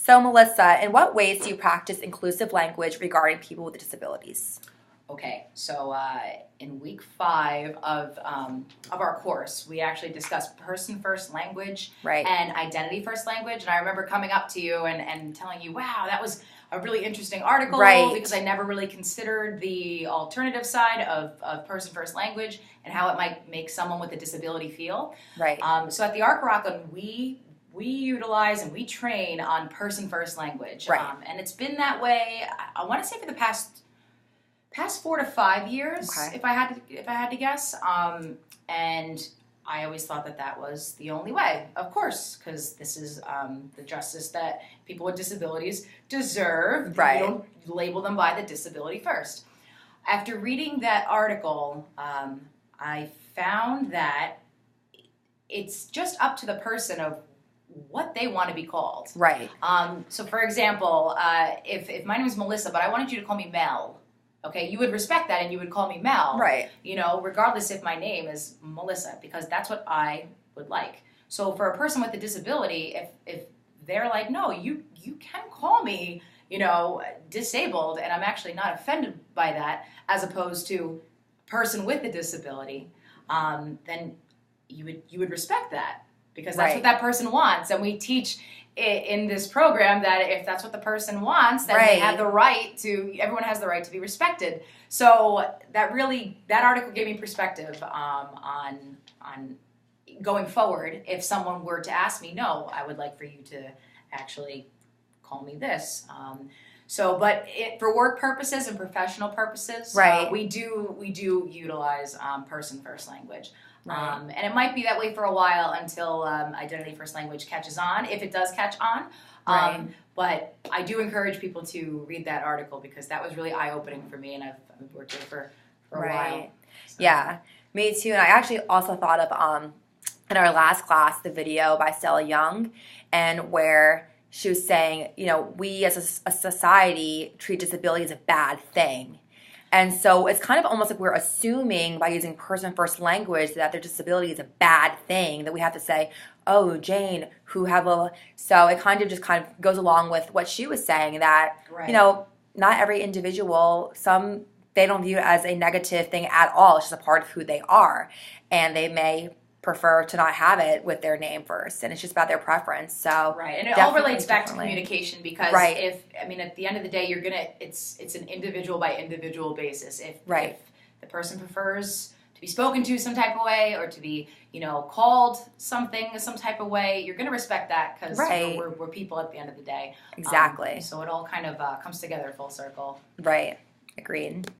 So, Melissa, in what ways do you practice inclusive language regarding people with disabilities? Okay, so in week 5 of our course, we actually discussed person-first language and identity-first language. And I remember coming up to you and telling you, wow, that was a really interesting article because I never really considered the alternative side of person-first language and how it might make someone with a disability feel. So at the Arc Rockland, we utilize and we train on person-first language. And it's been that way, I want to say, for the past 4 to 5 years, if I had to guess. And I always thought that was the only way, of course, because this is the justice that people with disabilities deserve. You don't label them by the disability first. After reading that article, I found that it's just up to the person of what they want to be called. So, for example, if my name is Melissa, but I wanted you to call me Mel, okay, you would respect that and you would call me Mel, you know, regardless if my name is Melissa, because that's what I would like. So for a person with a disability, if they're like, no, you can call me, you know, disabled, and I'm actually not offended by that, as opposed to person with a disability, then you would respect that, because that's what that person wants. And we teach in this program that if that's what the person wants, then they have the right to, everyone has the right to be respected. So that article gave me perspective on going forward. If someone were to ask me, no, I would like for you to actually call me this. But for work purposes and professional purposes, we do utilize person-first language. And it might be that way for a while until identity-first language catches on, if it does catch on. But I do encourage people to read that article, because that was really eye-opening for me, and I've worked with it for a while. So. Yeah, me too. And I actually also thought of, in our last class, the video by Stella Young, and where she was saying, you know, we as a society treat disability as a bad thing. And so it's kind of almost like we're assuming by using person-first language that their disability is a bad thing, that we have to say, oh, Jane, who have a... So it kind of goes along with what she was saying, that, you know, not every individual, they don't view it as a negative thing at all. It's just a part of who they are. And they may prefer to not have it with their name first, and it's just about their preference. So and it all relates back to communication, because at the end of the day, it's an individual by individual basis. If the person prefers to be spoken to some type of way, or to be, you know, called some type of way, you're gonna respect that, because we're people at the end of the day. Exactly. So it all kind of comes together full circle. Agreed.